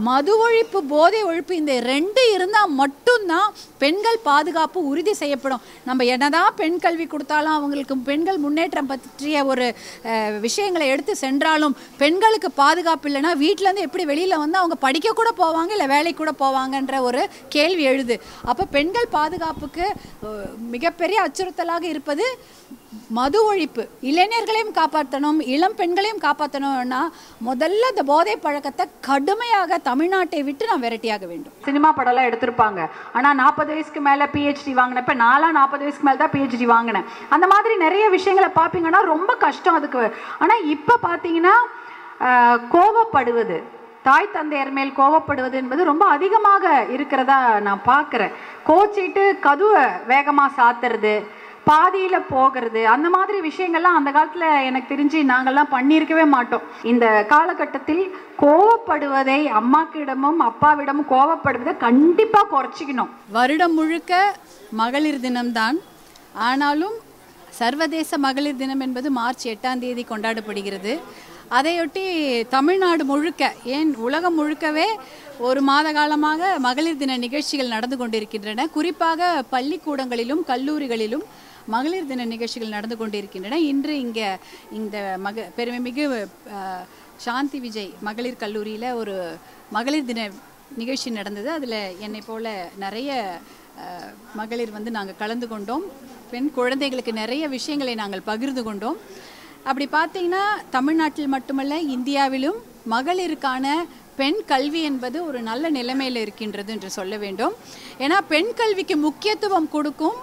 மது ஒழிப்பு போதை ஒழிப்பு இந்த ரெண்டு இருந்தால் மட்டும்தான் பெண்கள் பாதுகாப்பு உறுதி செய்யப்படும். நம்ம என்னதான் பெண் கல்வி கொடுத்தாலும் அவங்களுக்கு பெண்கள் முன்னேற்றம் பற்றிய ஒரு விஷயங்களை எடுத்து சென்றாலும் பெண்களுக்கு பாதுகாப்பு இல்லைன்னா வீட்டிலேருந்து எப்படி வெளியில் வந்து அவங்க படிக்க கூட போவாங்க இல்லை வேலைக்கு கூட போவாங்கன்ற ஒரு கேள்வி எழுது. அப்போ பெண்கள் பாதுகாப்புக்கு மிகப்பெரிய அச்சுறுத்தலாக இருப்பது மது ஒழிப்பு. இளைஞர்களையும் காப்பாற்றணும், இளம் பெண்களையும் காப்பாற்றணும்னா முதல்ல இந்த போதை பழக்கத்தை கடுமையாக தமிழ்நாட்டை விட்டு நான் விரட்டியாக வேண்டும். சினிமா படம்லாம் எடுத்திருப்பாங்க, ஆனால் 40 வயசுக்கு மேலே பிஹெச்டி வாங்கினப்ப நான்லாம் 40 வயசுக்கு மேலே தான் பிஹெச்டி வாங்கினேன். அந்த மாதிரி நிறைய விஷயங்களை பார்ப்பீங்கன்னா ரொம்ப கஷ்டம் அதுக்கு. ஆனால் இப்போ பார்த்தீங்கன்னா கோபப்படுவது, தாய் தந்தையர் மேல் கோபப்படுவது என்பது ரொம்ப அதிகமாக இருக்கிறதா நான் பார்க்குறேன். கோச்சிட்டு கதுவை வேகமாக சாத்துறது, பாதியில் போகிறது, அந்த மாதிரி விஷயங்கள்லாம் அந்த காலத்தில் எனக்கு தெரிஞ்சு நாங்கள்லாம் பண்ணியிருக்கவே மாட்டோம். இந்த காலகட்டத்தில் கோவப்படுவதை, அம்மாக்கிடமும் அப்பாவிடமும் கோவப்படுவதை கண்டிப்பாக குறைச்சிக்கணும். வருடம் முழுக்க மகளிர் தினம்தான், ஆனாலும் சர்வதேச மகளிர் தினம் என்பது மார்ச் 8ஆம் தேதி கொண்டாடப்படுகிறது. அதையொட்டி தமிழ்நாடு முழுக்க, ஏன் உலகம் முழுக்கவே ஒரு மாத காலமாக மகளிர் தின நிகழ்ச்சிகள் நடந்து கொண்டிருக்கின்றன. குறிப்பாக பள்ளிக்கூடங்களிலும் கல்லூரிகளிலும் மகளிர் தின நிகழ்ச்சிகள் நடந்து கொண்டிருக்கின்றன. இன்று இங்கே இந்த பெருமைமிகு சாந்தி விஜய் மகளிர் கல்லூரியில் ஒரு மகளிர் தின நிகழ்ச்சி நடந்தது. அதில் என்னை போல் நிறைய மகளிர் வந்து நாங்கள் கலந்து கொண்டோம். பெண் குழந்தைகளுக்கு நிறைய விஷயங்களை நாங்கள் பகிர்ந்து கொண்டோம். அப்படி பார்த்தீங்கன்னா தமிழ்நாட்டில் மட்டுமல்ல இந்தியாவிலும் மகளிருக்கான பெண் கல்வி என்பது ஒரு நல்ல நிலைமையில் இருக்கின்றது என்று சொல்ல வேண்டும். ஏன்னா பெண் கல்விக்கு முக்கியத்துவம் கொடுக்கும்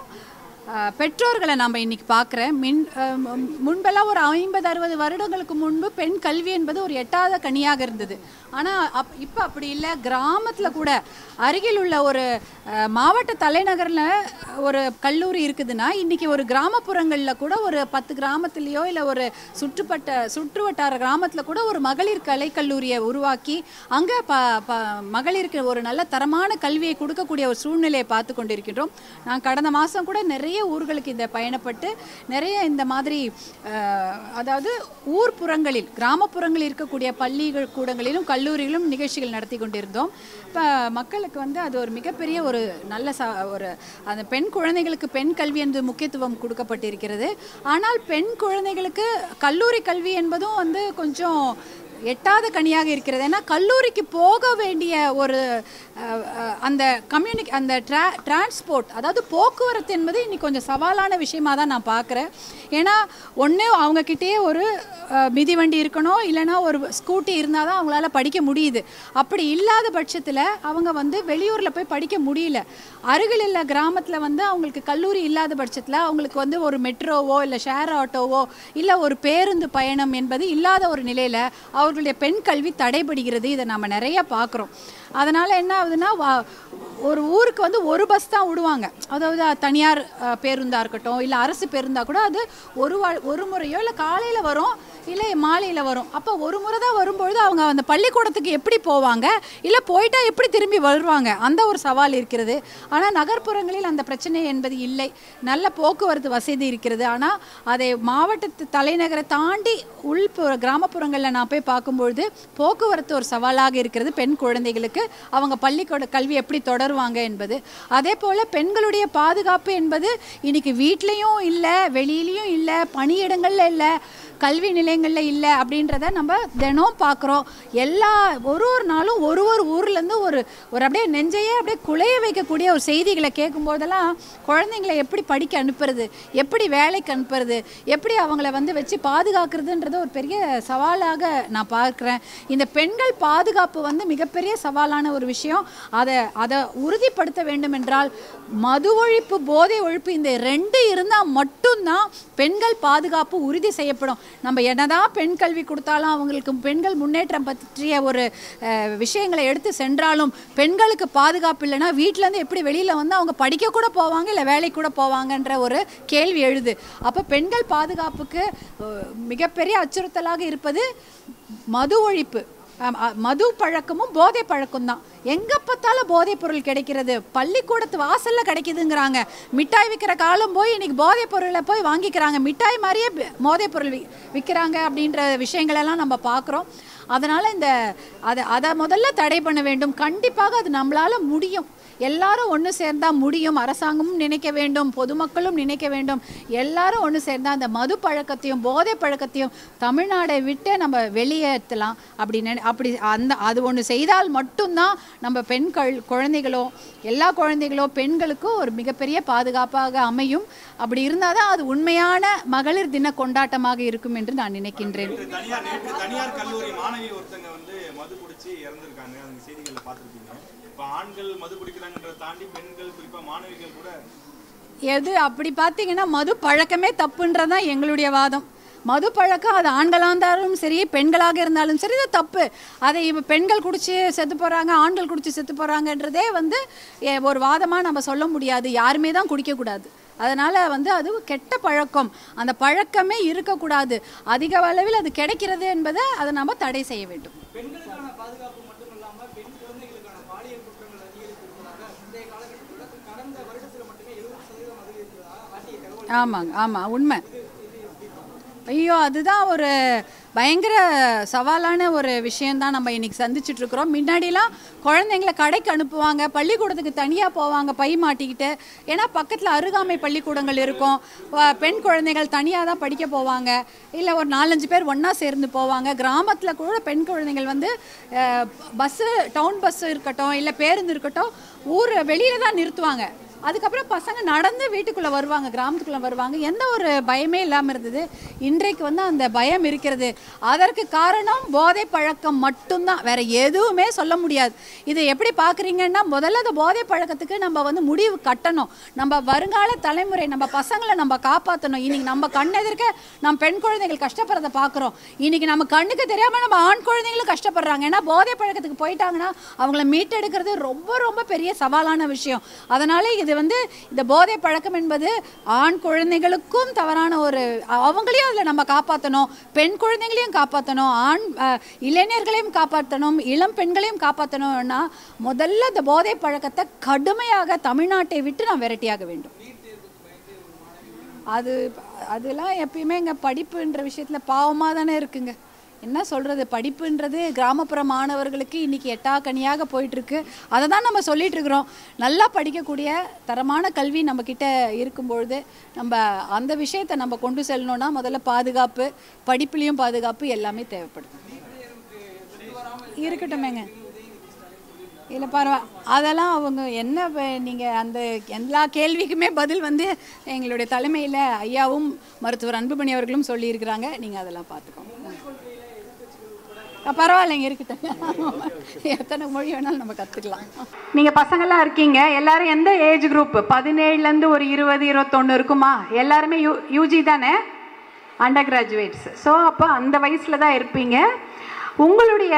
பெற்றோர்களை நாம் இன்றைக்கி பார்க்குறேன். முன்பெல்லாம் ஒரு 50-60 வருடங்களுக்கு முன்பு பெண் கல்வி என்பது ஒரு எட்டாத கனியாக இருந்தது. ஆனால் இப்போ அப்படி இல்லை. கிராமத்தில் கூட அருகில் உள்ள ஒரு மாவட்ட தலைநகரில் ஒரு கல்லூரி இருக்குதுன்னா இன்றைக்கி ஒரு கிராமப்புறங்களில் கூட ஒரு 10 கிராமத்துலேயோ இல்லை ஒரு சுற்றுவட்டார கிராமத்தில் கூட ஒரு மகளிர் கலைக்கல்லூரியை உருவாக்கி அங்கே மகளிருக்கு ஒரு நல்ல தரமான கல்வியை கொடுக்கக்கூடிய ஒரு சூழ்நிலையை பார்த்து கொண்டிருக்கின்றோம். நான் கடந்த மாதம் கூட நிறைய ஊர்களுக்கு இதை பயணப்பட்டு நிறைய இந்த மாதிரி அதாவது ஊர்ப்புறங்களில் கிராமப்புறங்களில் இருக்கக்கூடிய பள்ளிகள் கூடங்களிலும் கல்லூரிகளும் நிகழ்ச்சிகள் நடத்தி கொண்டிருந்தோம். இப்போ மக்களுக்கு வந்து அது ஒரு மிகப்பெரிய ஒரு நல்ல ஒரு அந்த பெண் குழந்தைகளுக்கு பெண் கல்வி என்று முக்கியத்துவம் கொடுக்கப்பட்டிருக்கிறது. ஆனால் பெண் குழந்தைகளுக்கு கல்லூரி கல்வி என்பதும் வந்து கொஞ்சம் எட்டாத கனியாக இருக்கிறது. ஏன்னா கல்லூரிக்கு போக வேண்டிய ஒரு அந்த அந்த டிரான்ஸ்போர்ட், அதாவது போக்குவரத்து என்பது இன்னைக்கு கொஞ்சம் சவாலான விஷயமாக தான் நான் பார்க்குறேன். ஏன்னா ஒன்று அவங்கக்கிட்டே ஒரு மிதிவண்டி இருக்கணும், இல்லைனா ஒரு ஸ்கூட்டி இருந்தால் தான் அவங்களால படிக்க முடியுது. அப்படி இல்லாத பட்சத்தில் அவங்க வந்து வெளியூரில் போய் படிக்க முடியல. அருகில் உள்ள கிராமத்தில் வந்து அவங்களுக்கு கல்லூரி இல்லாத பட்சத்தில் அவங்களுக்கு வந்து ஒரு மெட்ரோவோ இல்லை ஷேர் ஆட்டோவோ இல்லை ஒரு பேருந்து பயணம் என்பது இல்லாத ஒரு நிலையில் அவர்களுடைய பெண் கல்வி தடைபடுகிறது. இதை நம்ம நிறைய பார்க்குறோம். அதனால் என்ன ஆகுதுன்னா ஒரு ஊருக்கு வந்து ஒரு பஸ் தான் விடுவாங்க. அதாவது தனியார் பேருந்தாக இருக்கட்டும் இல்லை அரசு பேருந்தாக கூட அது ஒரு முறையோ இல்லை காலையில் வரும் இல்லை மாலையில் வரும். அப்போ ஒரு முறை தான் வரும்பொழுது அவங்க அந்த பள்ளிக்கூடத்துக்கு எப்படி போவாங்க, இல்லை போயிட்டா எப்படி திரும்பி வருவாங்க, அந்த ஒரு சவால் இருக்கிறது. ஆனால் நகர்ப்புறங்களில் அந்த பிரச்சனை என்பது இல்லை. நல்ல போக்குவரத்து வசதி இருக்கிறது. ஆனால் அதை மாவட்டத்து தலைநகரை தாண்டி கிராமப்புறங்களில் நான் போய் பார்க்கும்பொழுது போக்குவரத்து ஒரு சவாலாக இருக்கிறது. பெண் குழந்தைகளுக்கு அவங்க பள்ளிக்கூட கல்வி எப்படி தொடருவாங்க என்பது. அதே போல் பெண்களுடைய பாதுகாப்பு என்பது இன்னைக்கு வீட்லேயும் இல்லை, வெளியிலையும் இல்லை, பணியிடங்களில் இல்லை, கல்வி நிலையங்களில் இல்லை அப்படின்றத நம்ம தினம் பார்க்குறோம். ஒரு நாளும் ஒரு ஊர்லேருந்து ஒரு அப்படியே நெஞ்சையே அப்படியே குலைய வைக்கக்கூடிய ஒரு செய்திகளை கேட்கும்போதெல்லாம் குழந்தைங்களை எப்படி படிக்க அனுப்புறது, எப்படி வேலைக்கு அனுப்புறது, எப்படி அவங்கள வந்து வச்சு பாதுகாக்கிறதுன்றது ஒரு பெரிய சவாலாக நான் பார்க்குறேன். இந்த பெண்கள் பாதுகாப்பு வந்து மிகப்பெரிய சவாலான ஒரு விஷயம். அதை உறுதிப்படுத்த வேண்டும் என்றால் மது ஒழிப்பு போதை ஒழிப்பு இந்த ரெண்டு இருந்தால் மட்டும்தான் பெண்கள் பாதுகாப்பு உறுதி செய்யப்படும். நம்ம என்னதான் பெண் கல்வி கொடுத்தாலும் அவங்களுக்கு பெண்கள் முன்னேற்றம் பற்றிய ஒரு விஷயங்களை எடுத்து சென்றாலும் பெண்களுக்கு பாதுகாப்பு இல்லைன்னா வீட்டிலேருந்து எப்படி வெளியில் வந்து அவங்க படிக்க கூட போவாங்க இல்லை வேலைக்கு கூட போவாங்கன்ற ஒரு கேள்வி எழுது. அப்போ பெண்கள் பாதுகாப்புக்கு மிகப்பெரிய அச்சுறுத்தலாக இருப்பது மது ஒழிப்பு. மது பழக்கமும் போதை பழக்கம் தான். எங்கே பார்த்தாலும் போதைப் பொருள் கிடைக்கிறது, பள்ளிக்கூடத்து வாசலில் கிடைக்குதுங்கிறாங்க. மிட்டாய் விற்கிற காலம் போய் இன்றைக்கி போதைப் பொருளை போய் வாங்கிக்கிறாங்க. மிட்டாய் மாதிரியே போதைப் பொருள் விற்கிறாங்க அப்படின்ற விஷயங்களெல்லாம் நம்ம பார்க்குறோம். அதனால் அதை முதல்ல தடை பண்ண வேண்டும். கண்டிப்பாக அது நம்மளால் முடியும். எல்லாரும் ஒன்று சேர்ந்தால் முடியும். அரசாங்கமும் நினைக்க வேண்டும், பொதுமக்களும் நினைக்க வேண்டும். எல்லாரும் ஒன்று சேர்ந்தால் அந்த மது பழக்கத்தையும் போதை பழக்கத்தையும் தமிழ்நாடை விட்டு நம்ம வெளியேற்றலாம். அப்படி அது ஒன்று செய்தால் மட்டும்தான் நம்ம குழந்தைகளோ எல்லா குழந்தைகளோ பெண்களுக்கும் ஒரு மிகப்பெரிய பாதுகாப்பாக அமையும். அப்படி இருந்தால் தான் அது உண்மையான மகளிர் தின கொண்டாட்டமாக இருக்கும் என்று நான் நினைக்கின்றேன். தனியார் கல்லூரி மாணவி ஒருத்தங்க மது குடிச்சு இறந்திருக்காங்க. அந்த செய்திகளை பார்த்துருக்கீங்க. ஆண்கள் மது குடிக்கிறாங்கன்றதை தாண்டி பெண்கள் குறிப்பாக மாணவிகள் கூட எது அப்படி பார்த்தீங்கன்னா மது பழக்கமே தப்புன்றதான் எங்களுடைய வாதம். மது பழக்கம் அது ஆண்களாக இருந்தாலும் சரி பெண்களாக இருந்தாலும் சரி அது தப்பு. அதை பெண்கள் குடிச்சு செத்து போகிறாங்க, ஆண்கள் குடிச்சு செத்து போகிறாங்கன்றதே ஒரு வாதமாக நம்ம சொல்ல முடியாது. யாருமே தான் குடிக்கக்கூடாது. அதனால் அது கெட்ட பழக்கம். அந்த பழக்கமே இருக்கக்கூடாது. அதிக அளவில் அது கிடைக்கிறது என்பதை அதை நம்ம தடை செய்ய வேண்டும். ஆமாங்க, ஆமாம், உண்மை. ஐயோ, அதுதான் ஒரு பயங்கர சவாலான ஒரு விஷயந்தான் நம்ம இன்றைக்கி சந்திச்சிட்ருக்குறோம். முன்னாடிலாம் குழந்தைங்கள கடைக்கு அனுப்புவாங்க, பள்ளிக்கூடத்துக்கு தனியாக போவாங்க பை மாட்டிக்கிட்டு. ஏன்னா பக்கத்தில் அருகாமை பள்ளிக்கூடங்கள் இருக்கும். பெண் குழந்தைகள் தனியாக தான் படிக்க போவாங்க. இல்லை ஒரு 4-5 பேர் ஒன்றா சேர்ந்து போவாங்க. கிராமத்தில் கூட பெண் குழந்தைகள் பஸ்ஸு, டவுன் பஸ்ஸு இருக்கட்டும் இல்லை பேருந்து இருக்கட்டும், ஊர் வெளியில் தான் நிறுத்துவாங்க. அதுக்கப்புறம் பசங்க நடந்து வீட்டுக்குள்ளே வருவாங்க, கிராமத்துக்குள்ளே வருவாங்க. எந்த ஒரு பயமே இல்லாமல் இருந்தது. இன்றைக்கு அந்த பயம் இருக்கிறது. அதற்கு காரணம் போதை பழக்கம் மட்டும்தான், வேற எதுவுமே சொல்ல முடியாது. இதை எப்படி பார்க்குறீங்கன்னா, முதல்ல அந்த போதை பழக்கத்துக்கு நம்ம முடிவு கட்டணும். நம்ம வருங்கால தலைமுறை, நம்ம பசங்களை நம்ம காப்பாற்றணும். இன்னைக்கு நம்ம கண்ணெதிர்க்க நம்ம பெண் குழந்தைகள் கஷ்டப்படுறதை பார்க்குறோம். இன்னைக்கு நம்ம கண்ணுக்கு தெரியாமல் நம்ம ஆண் குழந்தைங்களும் கஷ்டப்படுறாங்க. ஏன்னா போதை பழக்கத்துக்கு போயிட்டாங்கன்னா அவங்கள மீட்டெடுக்கிறது ரொம்ப ரொம்ப பெரிய சவாலான விஷயம். அதனால இந்த போதை பழக்கம் என்பது ஆண் குழந்தைகளுக்கும் தவறான ஒரு, அவங்களையும் அதில் நம்ம காப்பாற்றணும், பெண் குழந்தைகளையும் காப்பாற்றணும், இளைஞர்களையும் காப்பாற்றணும், இளம் பெண்களையும் காப்பாற்றணும்னா முதல்ல இந்த போதை பழக்கத்தை கடுமையாக தமிழ்நாட்டை விட்டு நாம் விரட்டியாக வேண்டும். அதெல்லாம் எப்பயுமே படிப்புன்ற விஷயத்தில் பாவமாக தானே இருக்குங்க. என்ன சொல்கிறது, படிப்புன்றது கிராமப்புற மாணவர்களுக்கு இன்றைக்கி எட்டாக்கனியாக போயிட்டுருக்கு. அதை தான் நம்ம சொல்லிகிட்ருக்குறோம். நல்லா படிக்கக்கூடிய தரமான கல்வி நம்மக்கிட்ட இருக்கும்பொழுது நம்ம அந்த விஷயத்தை நம்ம கொண்டு செல்லணுன்னா முதல்ல பாதுகாப்பு, படிப்புலேயும் பாதுகாப்பு எல்லாமே தேவைப்படும். இருக்கட்டுமேங்க, இல்லை பரவாயில்ல. அதெல்லாம் அவங்க என்ன, நீங்கள் அந்த எல்லா கேள்விக்குமே பதில் எங்களுடைய தலைமையில் ஐயாவும் மருத்துவர் அன்புமணி அவர்களும் சொல்லியிருக்கிறாங்க. நீங்கள் அதெல்லாம் பார்த்துக்கோங்க. பரவாயில்லைங்க, இருக்கட்டும். எத்தனை மொழி வேணாலும் நம்ம கற்றுக்கலாம். நீங்கள் பசங்களாம் இருக்கீங்க, எல்லாரும் எந்த ஏஜ் குரூப்? 17லேருந்து ஒரு 20-21 இருக்குமா? எல்லாருமே யூஜி தானே, அண்டர் கிராஜுவேட்ஸ். ஸோ அப்போ அந்த வயசில் தான் இருப்பீங்க. உங்களுடைய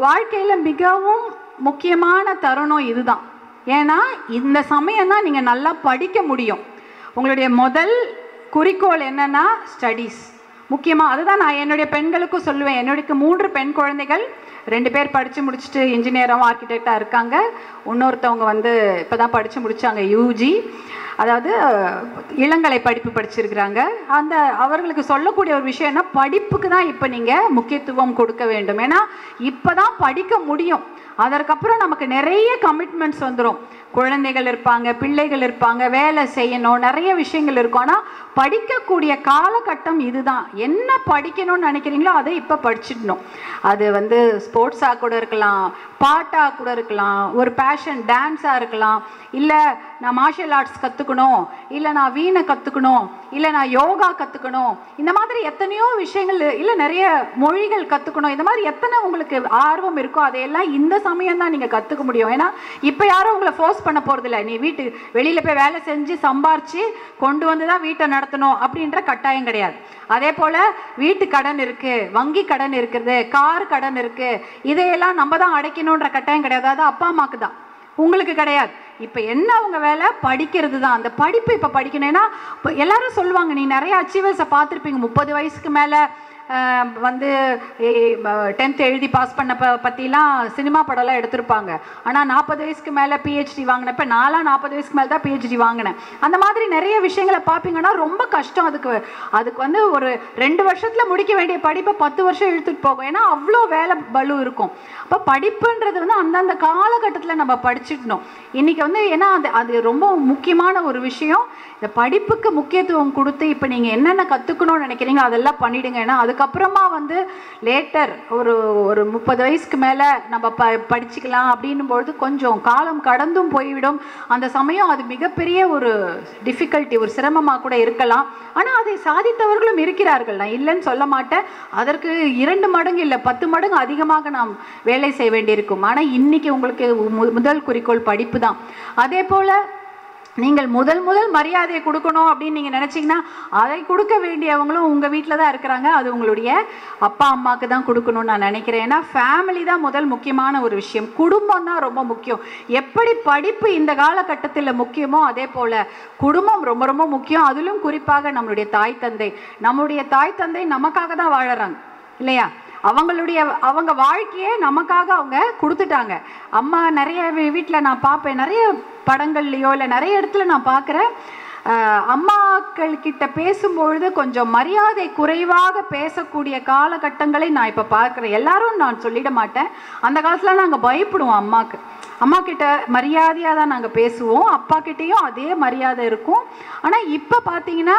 வாழ்க்கையில் மிகவும் முக்கியமான தருணம் இதுதான். ஏன்னா இந்த சமயம் தான் நீங்கள் நல்லா படிக்க முடியும். உங்களுடைய முதல் குறிக்கோள் என்னென்னா ஸ்டடீஸ். முக்கியமாக அதுதான் நான் என்னுடைய பெண்களுக்கும் சொல்லுவேன். என்னுடைய 3 பெண் குழந்தைகள், 2 பேர் படித்து முடிச்சுட்டு இன்ஜினியராகவும் ஆர்கிடெக்டாக இருக்காங்க. இன்னொருத்தவங்க இப்போ தான் படித்து முடித்தாங்க யூஜி, அதாவது இளங்கலை படிப்பு படிச்சிருக்கிறாங்க. அவர்களுக்கு சொல்லக்கூடிய ஒரு விஷயம் என்ன, படிப்புக்கு தான் இப்போ நீங்கள் முக்கியத்துவம் கொடுக்க வேண்டும். ஏன்னா இப்போ தான் படிக்க முடியும். அதற்கப்புறம் நமக்கு நிறைய கமிட்மெண்ட்ஸ் வந்துடும். குழந்தைகள் இருப்பாங்க, பிள்ளைகள் இருப்பாங்க, வேலை செய்யணும், நிறைய விஷயங்கள் இருக்கும். ஆனால் படிக்கக்கூடிய காலகட்டம் இதுதான். என்ன படிக்கணும்னு நினைக்கிறீங்களோ அதை இப்போ படிச்சிடணும். அது ஸ்போர்ட்ஸாக கூட இருக்கலாம், பாட்டாக கூட இருக்கலாம், ஒரு பேஷன் டான்ஸாக இருக்கலாம், இல்லை நான் மார்ஷியல் ஆர்ட்ஸ் கற்றுக்கணும், இல்லை நான் வீணை கற்றுக்கணும், இல்லை நான் யோகா கற்றுக்கணும், இந்த மாதிரி எத்தனையோ விஷயங்கள், இல்லை நிறைய மொழிகள் கற்றுக்கணும், இந்த மாதிரி எத்தனை உங்களுக்கு ஆர்வம் இருக்கோ அதையெல்லாம் இந்த சமயம் தான் நீங்கள் கற்றுக்க முடியும். ஏன்னா இப்போ யாரும் உங்களை ஃபோர்ஸ் பண்ண போகிறதில்ல. நீ வெளியில் போய் வேலை செஞ்சு சம்பாரித்து கொண்டு வந்து தான் வீட்டை நடத்தணும் அப்படின்ற கட்டாயம் கிடையாது. அதே போல் வீட்டு கடன் இருக்குது, வங்கி கடன் இருக்குது, கார் கடன் இருக்குது, இதையெல்லாம் நம்ம தான் அடைக்கணுன்ற கட்டாயம் கிடையாது. அது அப்பா அம்மாவுக்கு தான், உங்களுக்கு கிடையாது. இப்போ என்ன அவங்க வேலை, படிக்கிறது தான். அந்த படிப்பு இப்போ படிக்கணும். ஏன்னா இப்போ எல்லாரும் சொல்லுவாங்க, நீ நிறைய அச்சீவர்ஸை பார்த்துருப்பீங்க, 30 வயசுக்கு மேலே வந்து 10th எழுதி பாஸ் பண்ண பற்றிலாம் சினிமா படம்லாம் எடுத்திருப்பாங்க. ஆனால் 40 வயசுக்கு மேலே பிஹெச்டி வாங்கினப்ப நான்லாம் 40 வயசுக்கு மேலே தான் பிஹெச்டி வாங்கினேன். அந்த மாதிரி நிறைய விஷயங்களை பார்ப்பீங்கன்னா ரொம்ப கஷ்டம். அதுக்கு வந்து ஒரு 2 வருஷத்தில் முடிக்க வேண்டிய படிப்பை 10 வருஷம் இழுத்துட்டு போகும். ஏன்னா அவ்வளோ வேலை பலு இருக்கும். அப்போ படிப்புன்றது வந்து அந்தந்த காலகட்டத்தில் நம்ம படிச்சுக்கணும். இன்றைக்கி வந்து ஏன்னா அது ரொம்ப முக்கியமான ஒரு விஷயம். இந்த படிப்புக்கு முக்கியத்துவம் கொடுத்து இப்போ நீங்கள் என்னென்ன கற்றுக்கணும்னு நினைக்கிறீங்க அதெல்லாம் பண்ணிவிடுங்க. ஏன்னா அதுக்கப்புறமா வந்து லேட்டர் ஒரு 30 வயசுக்கு மேலே நம்ம படிச்சுக்கலாம் அப்படின்னும்பொழுது கொஞ்சம் காலம் கடந்தும் போய்விடும். அந்த சமயம் அது மிகப்பெரிய ஒரு டிஃபிகல்ட்டி, ஒரு சிரமமாக கூட இருக்கலாம். ஆனால் அதை சாதித்தவர்களும் இருக்கிறார்கள், நான் இல்லைன்னு சொல்ல மாட்டேன். அதற்கு 2 மடங்கு இல்லை 10 மடங்கு அதிகமாக நாம் வேலை செய்ய வேண்டியிருக்கும். ஆனால் இன்றைக்கி உங்களுக்கு முதல் குறிக்கோள் படிப்பு தான். அதே போல் நீங்கள் முதல் மரியாதையை கொடுக்கணும் அப்படின்னு நீங்கள் நினச்சிங்கன்னா அதை கொடுக்க வேண்டியவங்களும் உங்கள் வீட்டில் தான் இருக்கிறாங்க. அது உங்களுடைய அப்பா அம்மாவுக்கு தான் கொடுக்கணும்னு நான் நினைக்கிறேன். ஏன்னா ஃபேமிலி தான் முதல் முக்கியமான ஒரு விஷயம். குடும்பம் தான் ரொம்ப முக்கியம். எப்படி படிப்பு இந்த காலகட்டத்தில் முக்கியமோ அதே போல் குடும்பம் ரொம்ப ரொம்ப முக்கியம். அதிலும் குறிப்பாக நம்மளுடைய தாய் தந்தை நமக்காக தான் வாழறாங்க இல்லையா? அவங்க வாழ்க்கையே நமக்காக அவங்க கொடுத்துட்டாங்க. அம்மா நிறைய வீட்டில் நான் பார்ப்பேன், நிறைய படங்கள்லையோ இல்லை நிறைய இடத்துல நான் பார்க்குறேன், அம்மாக்கள் கிட்ட பேசும்பொழுது கொஞ்சம் மரியாதை குறைவாக பேசக்கூடிய காலகட்டங்களை நான் இப்போ பார்க்குறேன். எல்லாரும் நான் சொல்லிட மாட்டேன். அந்த காலத்தில் நாங்கள் பயப்படுவோம் அம்மா கிட்ட மரியாதையாக தான் நாங்கள் பேசுவோம். அப்பா கிட்டேயும் அதே மரியாதை இருக்கும். ஆனால் இப்போ பார்த்தீங்கன்னா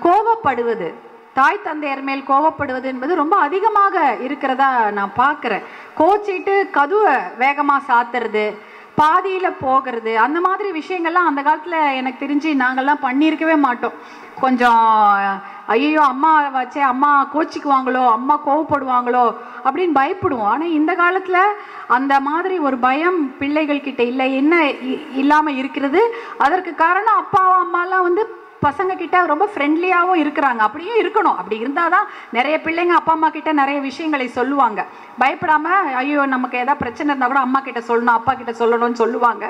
கோபப்படுவது, தாய் தந்தையர் மேல் கோபப்படுவது என்பது ரொம்ப அதிகமாக இருக்கிறதா நான் பார்க்குறேன். கோச்சிட்டு கதவை வேகமாக சாத்துறது, பாதியில் போகிறது, அந்த மாதிரி விஷயங்கள்லாம் அந்த காலத்தில் எனக்கு தெரிஞ்சு நாங்கள்லாம் பண்ணியிருக்கவே மாட்டோம். கொஞ்சம் ஐயோ அம்மா வச்சே அம்மா கோச்சிக்குவாங்களோ, அம்மா கோவப்படுவாங்களோ அப்படின்னு பயப்படுவோம். ஆனால் இந்த காலத்தில் அந்த மாதிரி ஒரு பயம் பிள்ளைகள்கிட்ட இல்லை, என்ன இல்லாமல் இருக்கிறது. அதற்கு காரணம் அப்பா அம்மாலாம் வந்து பசங்க கிட்ட ரொம்ப ஃப்ரெண்ட்லியாகவும் இருக்கிறாங்க. அப்படியும் இருக்கணும். அப்படி இருந்தால் தான் நிறைய பிள்ளைங்க அப்பா அம்மா கிட்ட நிறைய விஷயங்களை சொல்லுவாங்க. பயப்படாமல் ஐயோ நமக்கு ஏதாவது பிரச்சனை இருந்தால் கூட அம்மா கிட்ட சொல்லணும், அப்பா கிட்ட சொல்லணும்னு சொல்லுவாங்க.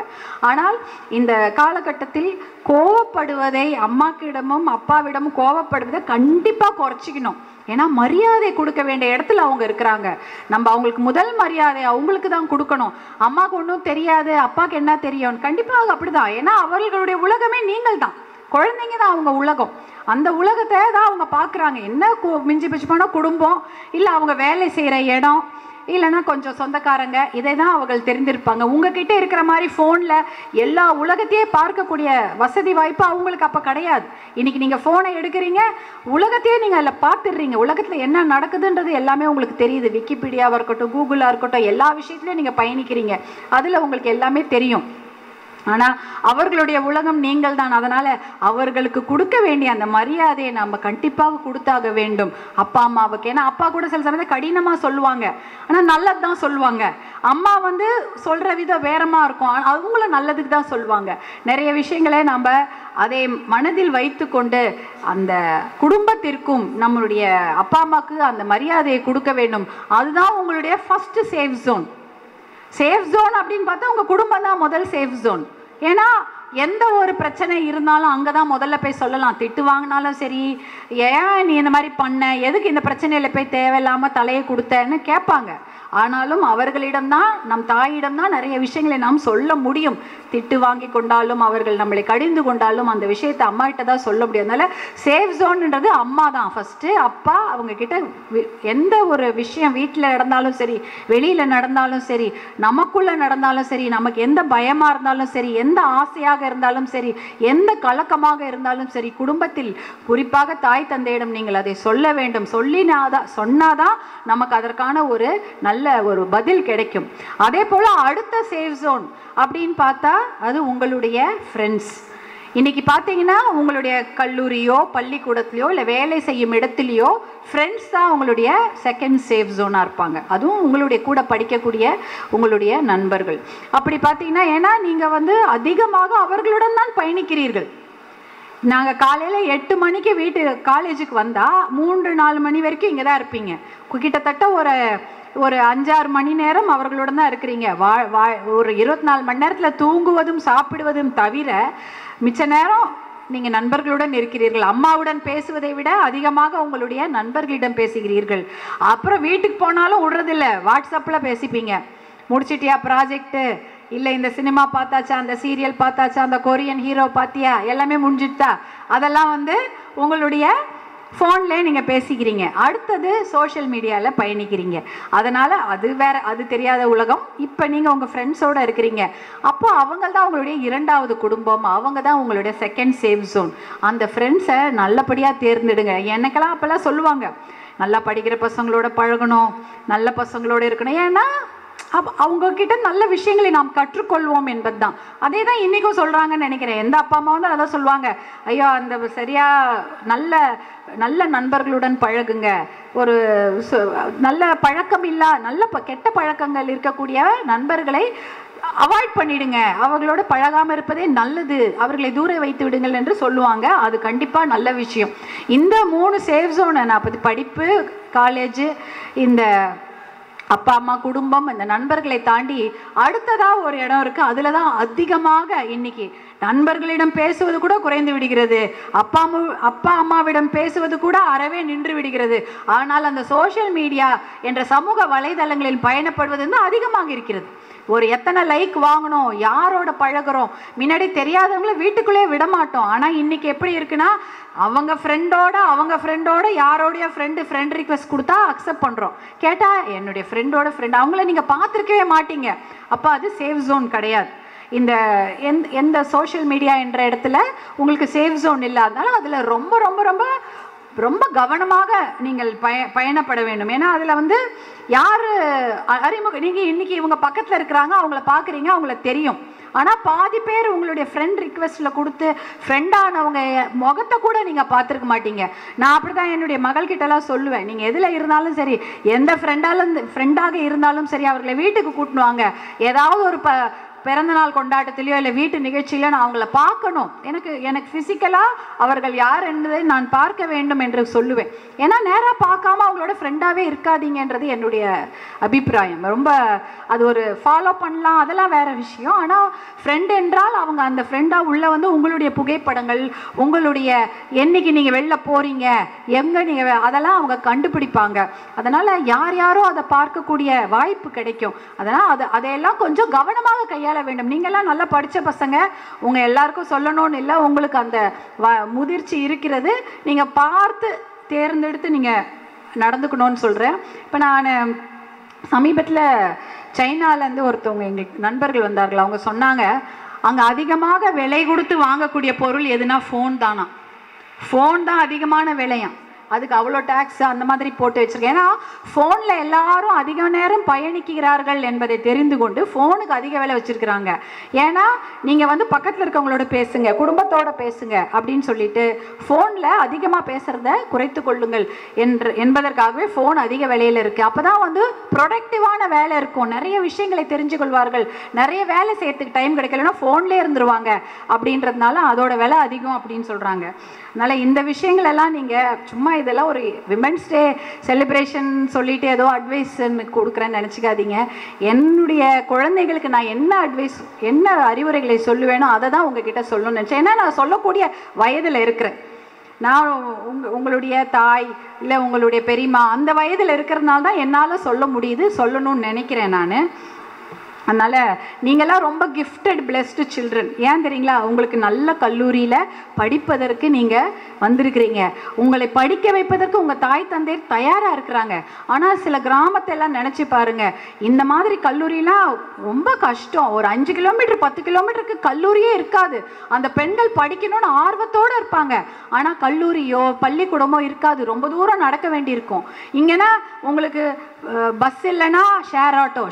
ஆனால் இந்த காலகட்டத்தில் கோவப்படுவதை, அம்மாக்கிடமும் அப்பாவிடமும் கோவப்படுவதை கண்டிப்பாக குறைச்சிக்கணும். ஏன்னா மரியாதை கொடுக்க வேண்டிய இடத்துல அவங்க இருக்கிறாங்க. நம்ம அவங்களுக்கு முதல் மரியாதை அவங்களுக்கு தான் கொடுக்கணும். அம்மாவுக்கு ஒன்றும் தெரியாது, அப்பாவுக்கு என்ன தெரியும், கண்டிப்பாக அப்படிதான். ஏன்னா அவர்களுடைய உலகமே நீங்கள் தான், குழந்தைங்க தான் அவங்க உலகம். அந்த உலகத்தை தான் அவங்க பார்க்குறாங்க. என்ன மிஞ்சி பிச்சு போனால் குடும்பம், இல்லை அவங்க வேலை செய்கிற இடம், இல்லைன்னா கொஞ்சம் சொந்தக்காரங்க, இதை தான் அவர்கள் தெரிந்திருப்பாங்க. உங்ககிட்ட இருக்கிற மாதிரி ஃபோனில் எல்லா உலகத்தையே பார்க்கக்கூடிய வசதி வாய்ப்பு அவங்களுக்கு அப்போ கிடையாது. இன்றைக்கி நீங்கள் ஃபோனை எடுக்கிறீங்க, உலகத்தையே நீங்கள் அதில் பார்த்துடுறீங்க. உலகத்தில் என்ன நடக்குதுன்றது எல்லாமே உங்களுக்கு தெரியுது. விக்கிபீடியாவாக இருக்கட்டும், கூகுளாக இருக்கட்டும், எல்லா விஷயத்துலையும் நீங்கள் பயணிக்கிறீங்க. அதில் உங்களுக்கு எல்லாமே தெரியும். ஆனால் அவர்களுடைய உலகம் நீங்கள் தான். அதனால் அவர்களுக்கு கொடுக்க வேண்டிய அந்த மரியாதையை நம்ம கண்டிப்பாக கொடுத்தாக வேண்டும் அப்பா அம்மாவுக்கு. ஏன்னா அப்பா கூட சில சமயத்தில் கடினமாக சொல்லுவாங்க, ஆனால் நல்லது தான் சொல்லுவாங்க. அம்மா வந்து சொல்கிற விதம் வேறமாக இருக்கும், அவங்களும் நல்லதுக்கு தான் சொல்லுவாங்க. நிறைய விஷயங்களை நம்ம அதை மனதில் வைத்து கொண்டு அந்த குடும்பத்திற்கும் நம்மளுடைய அப்பா அம்மாவுக்கு அந்த மரியாதையை கொடுக்க வேண்டும். அதுதான் உங்களுடைய first safe zone. Safe zone அப்படின்னு பார்த்தா உங்கள் குடும்பம் தான் முதல் சேஃப் ஜோன். ஏன்னா எந்த ஒரு பிரச்சனை இருந்தாலும் அங்கே தான் முதல்ல போய் சொல்லலாம். திட்டு வாங்கினாலும் சரி, ஏன் நீ இந்த மாதிரி பண்ண, எதுக்கு இந்த பிரச்சனையில் போய் தேவையில்லாமல் தலையை கொடுத்தேன்னு கேட்பாங்க. ஆனாலும் அவர்களிடம்தான், நம் தாயிடம்தான் நிறைய விஷயங்களை நாம் சொல்ல முடியும். திட்டு வாங்கி கொண்டாலும், அவர்கள் நம்மளை கடிந்து கொண்டாலும் அந்த விஷயத்தை அம்மா கிட்ட தான் சொல்ல முடியும். அதனால சேஃப் ஜோன்ன்றது அம்மா தான் ஃபஸ்ட்டு. அப்பா அவங்க கிட்ட எந்த ஒரு விஷயம் வீட்டில் நடந்தாலும் சரி, வெளியில் நடந்தாலும் சரி, நமக்குள்ளே நடந்தாலும் சரி, நமக்கு எந்த பயமாக இருந்தாலும் சரி, எந்த ஆசையாக இருந்தாலும் சரி, எந்த கலக்கமாக இருந்தாலும் சரி, குடும்பத்தில் குறிப்பாக தாய் தந்தையிடம் நீங்கள் அதை சொல்ல வேண்டும். சொன்னாதான் நமக்கு அதற்கான ஒரு நல்ல ஒரு பதில் கிடைக்கும். அதே போல அடுத்த சேஃப் ஜோன் அப்படின்னு பார்த்தா அது உங்களுடைய ஃப்ரெண்ட்ஸ். இன்னைக்கு பார்த்தீங்கன்னா உங்களுடைய கல்லூரியோ பள்ளிக்கூடத்துலையோ இல்லை வேலை செய்யும் இடத்துலையோ ஃப்ரெண்ட்ஸ் தான் உங்களுடைய செகண்ட் சேஃப் ஜோனாக இருப்பாங்க. அதுவும் உங்களுடைய கூட படிக்கக்கூடிய உங்களுடைய நண்பர்கள். அப்படி பார்த்தீங்கன்னா ஏன்னா நீங்கள் வந்து அதிகமாக அவர்களுடன் தான் பயணிக்கிறீர்கள். நாங்கள் காலையில் 8 மணிக்கு காலேஜுக்கு வந்தால் 3-4 மணி வரைக்கும் இங்கே தான் இருப்பீங்க. கிட்டத்தட்ட ஒரு 5-6 மணி நேரம் அவர்களுடன் தான் இருக்கிறீங்க. ஒரு 24 மணி நேரத்தில் தூங்குவதும் சாப்பிடுவதும் தவிர மிச்ச நேரம் நீங்கள் நண்பர்களுடன் இருக்கிறீர்கள். அம்மாவுடன் பேசுவதை விட அதிகமாக உங்களுடைய நண்பர்களிடம் பேசுகிறீர்கள். அப்புறம் வீட்டுக்கு போனாலும் விடுறதில்ல, வாட்ஸ்அப்பில் பேசிப்பீங்க. முடிச்சிட்டியா ப்ராஜெக்ட்டு, இல்லை இந்த சினிமா பார்த்தாச்சா, அந்த சீரியல் பார்த்தாச்சா, அந்த கொரியன் ஹீரோ பார்த்தியா, எல்லாமே முடிஞ்சிட்டா, அதெல்லாம் வந்து உங்களுடைய ஃபோன்லேயே நீங்கள் பேசிக்கிறீங்க. அடுத்தது சோஷியல் மீடியாவில் பயணிக்கிறீங்க. அதனால் அது வேறு, அது தெரியாத உலகம். இப்போ நீங்கள் உங்கள் ஃப்ரெண்ட்ஸோடு இருக்கிறீங்க. அப்போ அவங்க தான் உங்களுடைய இரண்டாவது குடும்பம், அவங்க தான் உங்களுடைய செகண்ட் சேஃப் ஜோன். அந்த ஃப்ரெண்ட்ஸை நல்லபடியாக தேர்ந்தெடுங்க. எனக்கெல்லாம் அப்போல்லாம் சொல்லுவாங்க, நல்லா படிக்கிற பசங்களோட பழகணும், நல்ல பசங்களோட இருக்கணும். ஏன்னா அவங்கக்கிட்ட நல்ல விஷயங்களை நாம் கற்றுக்கொள்வோம் என்பது தான். அதே தான் இன்றைக்கும் சொல்கிறாங்கன்னு நினைக்கிறேன். எந்த அப்பா அம்மா வந்து அதான் சொல்லுவாங்க, ஐயோ அந்த நல்ல நல்ல நண்பர்களுடன் பழகுங்க, ஒரு நல்ல பழக்கம் நல்ல கெட்ட பழக்கங்கள் இருக்கக்கூடிய நண்பர்களை அவாய்ட் பண்ணிடுங்க, அவர்களோட பழகாமல் இருப்பதே நல்லது, அவர்களை தூர வைத்து விடுங்கள் என்று சொல்லுவாங்க. அது கண்டிப்பாக நல்ல விஷயம். இந்த 3 சேஃப் ஜோனை நான் பற்றி படிப்பு, காலேஜு, இந்த அப்பா அம்மா குடும்பம், இந்த நண்பர்களை தாண்டி அடுத்ததாக ஒரு இடம் இருக்குது. அதில் தான் அதிகமாக இன்னைக்கு நண்பர்களிடம் பேசுவது கூட குறைந்து விடுகிறது, அப்பா அம்மாவிடம் பேசுவது கூட அறவே நின்று விடுகிறது. ஆனால் அந்த சோஷியல் மீடியா என்ற சமூக வலைதளங்களில் பயணப்படுவது வந்து அதிகமாக இருக்கிறது. ஒரு எத்தனை லைக் வாங்கணும், யாரோட பழகிறோம், முன்னாடி தெரியாதவங்கள வீட்டுக்குள்ளே விட மாட்டோம். ஆனால் இன்றைக்கி எப்படி இருக்குன்னா, அவங்க ஃப்ரெண்டோட யாரோடைய ஃப்ரெண்ட் ரிக்வெஸ்ட் கொடுத்தா அக்செப்ட் பண்ணுறோம். கேட்டால் என்னுடைய ஃப்ரெண்டோட ஃப்ரெண்ட், அவங்கள நீங்கள் பார்த்துருக்கவே மாட்டீங்க. அப்போ அது சேஃப் ஜோன் கிடையாது. இந்த எந்த சோஷியல் மீடியா என்ற இடத்துல உங்களுக்கு சேஃப் ஜோன் இல்லாதனால அதில் ரொம்ப ரொம்ப ரொம்ப ரொம்ப கவனமாக நீங்கள் பயணப்பட வேண்டும். ஏன்னா அதில் வந்து யார் நீங்கள் இன்றைக்கி இவங்க பக்கத்தில் இருக்கிறாங்க, அவங்கள பார்க்குறீங்க, அவங்கள தெரியும். ஆனால் பாதி பேர் உங்களுடைய ஃப்ரெண்ட் ரிக்வெஸ்ட்டில் கொடுத்து ஃப்ரெண்டானவங்க முகத்தை கூட நீங்கள் பார்த்துருக்க மாட்டீங்க. நான் அப்படி தான் என்னுடைய மகள்கிட்டலாம் சொல்லுவேன், நீங்கள் எதில் இருந்தாலும் சரி, எந்த ஃப்ரெண்டாக இருந்தாலும் சரி, அவர்களை வீட்டுக்கு கூட்டின்னு வாங்க. ஏதாவது ஒரு பிறந்தநாள் கொண்டாட்டத்திலையோ இல்லை வீட்டு நிகழ்ச்சியில நான் அவங்கள பார்க்கணும், எனக்கு ஃபிசிக்கலாக அவர்கள் யார் என்பதை நான் பார்க்க வேண்டும் என்று சொல்லுவேன். ஏன்னா நேராக பார்க்காம அவங்களோட ஃப்ரெண்டாகவே இருக்காதீங்கன்றது என்னுடைய அபிப்பிராயம். ரொம்ப அது ஒரு ஃபாலோ பண்ணலாம், அதெல்லாம் வேற விஷயம். ஆனால் ஃப்ரெண்ட் என்றால் அவங்க அந்த ஃப்ரெண்டாக உள்ள வந்து உங்களுடைய புகைப்படங்கள், உங்களுடைய என்னைக்கு நீங்கள் வெளில போகிறீங்க, எங்கே நீங்கள், அதெல்லாம் அவங்க கண்டுபிடிப்பாங்க. அதனால் யாரோ அதை பார்க்கக்கூடிய வாய்ப்பு கிடைக்கும். அதனால் அதையெல்லாம் கொஞ்சம் கவனமாக கையாள வேண்டும். நீங்கெல்லாம் நல்லா படித்த பசங்க, உங்கள் எல்லாருக்கும் சொல்லணும்னு இல்லை, உங்களுக்கு அந்த முதிர்ச்சி இருக்கிறது. நீங்கள் பார்த்து தேர்ந்தெடுத்து நீங்கள் நடந்துக்கணும்னு சொல்கிறேன். இப்போ நான் சமீபத்தில் சைனாலேருந்து ஒருத்தவங்க எங்களுக்கு நண்பர்கள் வந்தார்கள். அவங்க சொன்னாங்க, அங்கே அதிகமாக விலை கொடுத்து வாங்கக்கூடிய பொருள் எதுனா ஃபோன் தானா, ஃபோன் தான் அதிகமான விலையாம். அதுக்கு அவ்வளோ டேக்ஸ் அந்த மாதிரி போட்டு வச்சுருக்கேன். ஏன்னா ஃபோனில் எல்லாரும் அதிக நேரம் பயணிக்கிறார்கள் என்பதை தெரிந்து கொண்டு ஃபோனுக்கு அதிக விலை வச்சுருக்கிறாங்க. ஏன்னா நீங்கள் வந்து பக்கத்தில் இருக்கவங்களோட பேசுங்க, குடும்பத்தோடு பேசுங்க அப்படின்னு சொல்லிட்டு ஃபோனில் அதிகமாக பேசுகிறத குறைத்து கொள்ளுங்கள் என்பதற்காகவே ஃபோன் அதிக விலையில் இருக்குது. அப்போ தான் வந்து ப்ரொடக்டிவான வேலை இருக்கும், நிறைய விஷயங்களை தெரிஞ்சு கொள்வார்கள். நிறைய வேலை செய்யறதுக்கு டைம் கிடைக்கலன்னா ஃபோன்லேயே இருந்துருவாங்க. அப்படின்றதுனால அதோட விலை அதிகம் அப்படின்னு சொல்கிறாங்க. அதனால் இந்த விஷயங்கள் எல்லாம் நீங்கள் சும்மா இதெல்லாம் ஒரு விமென்ஸ் டே செலிப்ரேஷன் சொல்லிட்டு ஏதோ அட்வைஸ் கொடுக்குறேன்னு நினச்சிக்காதீங்க. என்னுடைய குழந்தைகளுக்கு நான் என்ன அறிவுரைகளை சொல்லுவேனோ அதை தான் உங்ககிட்ட சொல்லணும்னு நினச்சேன். ஏன்னா நான் சொல்லக்கூடிய வயதில் இருக்கிறேன். நான் உங்களுடைய தாய் இல்லை உங்களுடைய பெரியம்மா அந்த வயதில் இருக்கிறதுனால தான் என்னால் சொல்ல முடியுது, சொல்லணும்னு நினைக்கிறேன் நான். அதனால் நீங்களாம் ரொம்ப கிஃப்டட் பிளெஸ்டு சில்ட்ரன். ஏன் தெரியுங்களா, உங்களுக்கு நல்ல கல்லூரியில் படிப்பதற்கு நீங்கள் வந்திருக்கிறீங்க. உங்களை படிக்க வைப்பதற்கு உங்கள் தாய் தந்தை தயாராக இருக்கிறாங்க. ஆனால் சில கிராமத்தெல்லாம் நினச்சி பாருங்கள், இந்த மாதிரி கல்லூரியெலாம் ரொம்ப கஷ்டம். ஒரு 5 கிலோமீட்டர் 10 கிலோமீட்டருக்கு கல்லூரியே இருக்காது. அந்த பெண்கள் படிக்கணும்னு ஆர்வத்தோடு இருப்பாங்க, ஆனால் கல்லூரியோ பள்ளிக்கூடமோ இருக்காது, ரொம்ப தூரம் நடக்க வேண்டியிருக்கும். இங்கன்னா உங்களுக்கு பஸ் இல்லைன்னா ஷேர் ஆட்டோ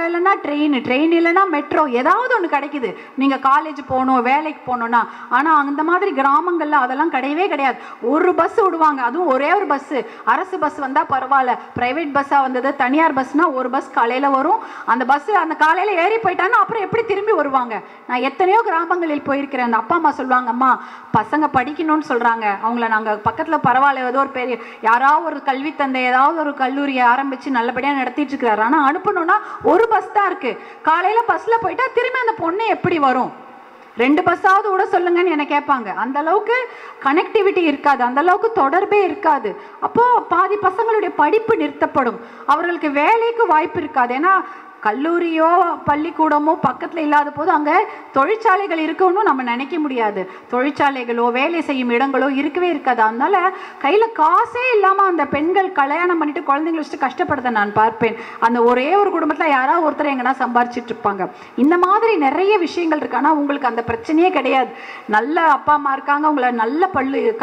இல்லைன்னா ட்ரெயின் இல்லைன்னா மெட்ரோ, ஏதாவது ஒன்று கிடைக்குது நீங்கள் காலேஜ் போகணும், வேலைக்கு போகணுன்னா. ஆனால் அந்த மாதிரி கிராமங்களில் அதெல்லாம் கிடையவே கிடையாது. ஒரு பஸ் விடுவாங்க, அதுவும் ஒரே ஒரு பஸ்ஸு. அரசு பஸ் வந்தால் பரவாயில்ல, ப்ரைவேட் பஸ்ஸாக வந்தது. தனியார் பஸ்னால் ஒரு பஸ் காலையில் வரும், அந்த பஸ்ஸு அந்த காலையில் ஏறி போயிட்டாங்கன்னா அப்புறம் எப்படி திரும்பி வருவாங்க. நான் எத்தனையோ கிராமங்களில் போயிருக்கிறேன். அந்த அப்பா அம்மா சொல்லுவாங்க, அம்மா பசங்க படிக்கணும்னு சொல்கிறாங்க, அவங்கள நாங்கள் பக்கத்தில் பரவாயில்ல ஏதோ ஒரு பெரிய யாராவது ஒரு கல்வி தந்தை ஏதாவது ஒரு கல்லூரியை ஆரம்பித்து நல்லபடியாக நடத்திட்டு இருக்கிறாரு. ஆனால் அனுப்பணும்னா ஒரு பஸ் தான் இருக்குது. காலையில் பஸ்ஸில் போயிட்டா திரும்பி அந்த பொண்ணு எப்படி வரும்? 2 பஸ்ஸாவது விட சொல்லுங்கன்னு என்ன கேட்பாங்க. அந்த அளவுக்கு கனெக்டிவிட்டி இருக்காது, அந்த அளவுக்கு தொடர்பே இருக்காது. அப்போது பாதி பசங்களுடைய படிப்பு நிறுத்தப்படும், அவர்களுக்கு வேலைக்கு வாய்ப்பு இருக்காது. ஏன்னா கல்லூரியோ பள்ளிக்கூடமோ பக்கத்தில் இல்லாத போது அங்கே தொழிற்சாலைகள் இருக்குன்னு நம்ம நினைக்க முடியாது. தொழிற்சாலைகளோ வேலை செய்யும் இடங்களோ இருக்கவே இருக்காது. அதனால கையில் காசே இல்லாமல் அந்த பெண்கள் கல்யாணம் பண்ணிட்டு குழந்தைங்களை வச்சுட்டு கஷ்டப்படுறதை நான் பார்ப்பேன். அந்த ஒரே ஒரு குடும்பத்தில் யாராவது ஒருத்தர் எங்கன்னா சம்பாரிச்சிட்டு இருப்பாங்க. இந்த மாதிரி நிறைய விஷயங்கள் இருக்கு. ஆனால் உங்களுக்கு அந்த பிரச்சனையே கிடையாது. நல்ல அப்பா அம்மா இருக்காங்க, உங்களை நல்ல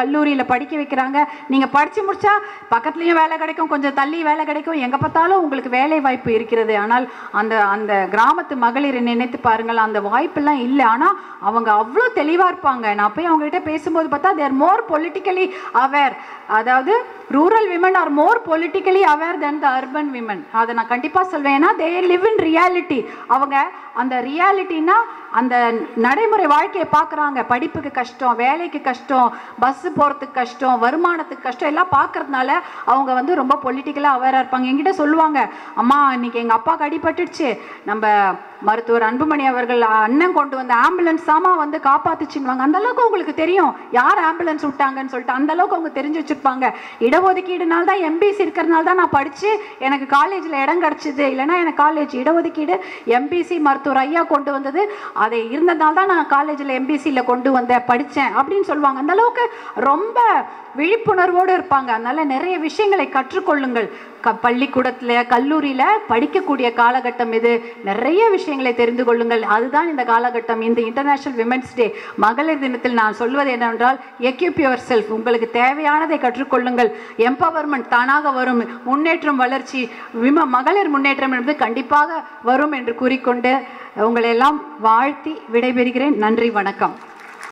கல்லூரியில் படிக்க வைக்கிறாங்க. நீங்கள் படித்து முடிச்சா பக்கத்துலேயும் வேலை கிடைக்கும், கொஞ்சம் தள்ளி வேலை கிடைக்கும், எங்கே பார்த்தாலும் உங்களுக்கு வேலை வாய்ப்பு இருக்கிறது. ஆனால் அந்த அந்த கிராமத்து மகளிரை நினைத்து பாருங்கள், அந்த வாய்ப்பெல்லாம் இல்லை. ஆனால் அவங்க அவ்வளோ தெளிவாக இருப்பாங்க. நான் போய் அவங்ககிட்ட பேசும்போது பார்த்தா தேர் மோர் பொலிட்டிக்கலி அவேர். அதாவது ரூரல் விமன் ஆர் மோர் பொலிட்டிக்கலி அவேர் தென் த அர்பன் விமன். அதை நான் கண்டிப்பாக சொல்வேன். ஏன்னா தே லிவ் இன் ரியாலிட்டி. அவங்க அந்த ரியாலிட்டின்னா அந்த நடைமுறை வாழ்க்கையை பார்க்குறாங்க. படிப்புக்கு கஷ்டம், வேலைக்கு கஷ்டம், பஸ்ஸு போகிறதுக்கு கஷ்டம், வருமானத்துக்கு கஷ்டம் எல்லாம் பார்க்கறதுனால அவங்க வந்து ரொம்ப பொலிட்டிக்கலாக அவேராக இருப்பாங்க. என்கிட்ட சொல்லுவாங்க, அம்மா இன்னைக்கு எங்கள் அப்பாவுக்கு அடிபட்டுடுச்சு, நம்ம மருத்துவர் அன்புமணி அவர்கள் அண்ணன் கொண்டு வந்த ஆம்புலன்ஸ் சாமா வந்து காப்பாத்துச்சுன்னுவாங்க. அந்த அளவுக்கு உங்களுக்கு தெரியும் யார் ஆம்புலன்ஸ் விட்டாங்கன்னு சொல்லிட்டு. அந்த அளவுக்கு அவங்க தெரிஞ்சு வச்சுருப்பாங்க. இடஒதுக்கீடுனால தான் எம்பிசி இருக்கிறதுனால தான் நான் படித்து எனக்கு காலேஜில் இடம் கிடச்சிது, இல்லைனா எனக்கு காலேஜ் இடஒதுக்கீடு எம்பிசி மருத்துவர் ஐயா கொண்டு வந்தது, அதை இருந்ததுனால தான் நான் காலேஜில் எம்பிசியில் கொண்டு வந்தேன் படித்தேன் அப்படின்னு சொல்லுவாங்க. அந்த அளவுக்கு ரொம்ப விழிப்புணர்வோடு இருப்பாங்க. அதனால் நிறைய விஷயங்களை கற்றுக்கொள்ளுங்கள். பள்ளிக்கூடத்தில் கல்லூரியில் படிக்கக்கூடிய காலகட்டம் இது. நிறைய விஷயங்களை தெரிந்து கொள்ளுங்கள். அதுதான் இந்த காலகட்டம். இந்த இன்டர்நேஷ்னல் விமென்ஸ் டே மகளிர் தினத்தில் நான் சொல்வது என்னவென்றால், எக்யூப் யுவர் செல்ஃப். உங்களுக்கு தேவையானதை கற்றுக்கொள்ளுங்கள். எம்பவர்மெண்ட் தானாக வரும். முன்னேற்றம், வளர்ச்சி, மகளிர் முன்னேற்றம் என்பது கண்டிப்பாக வரும் என்று கூறிக்கொண்டு உங்களை எல்லாம் வாழ்த்தி விடைபெறுகிறேன். நன்றி, வணக்கம்.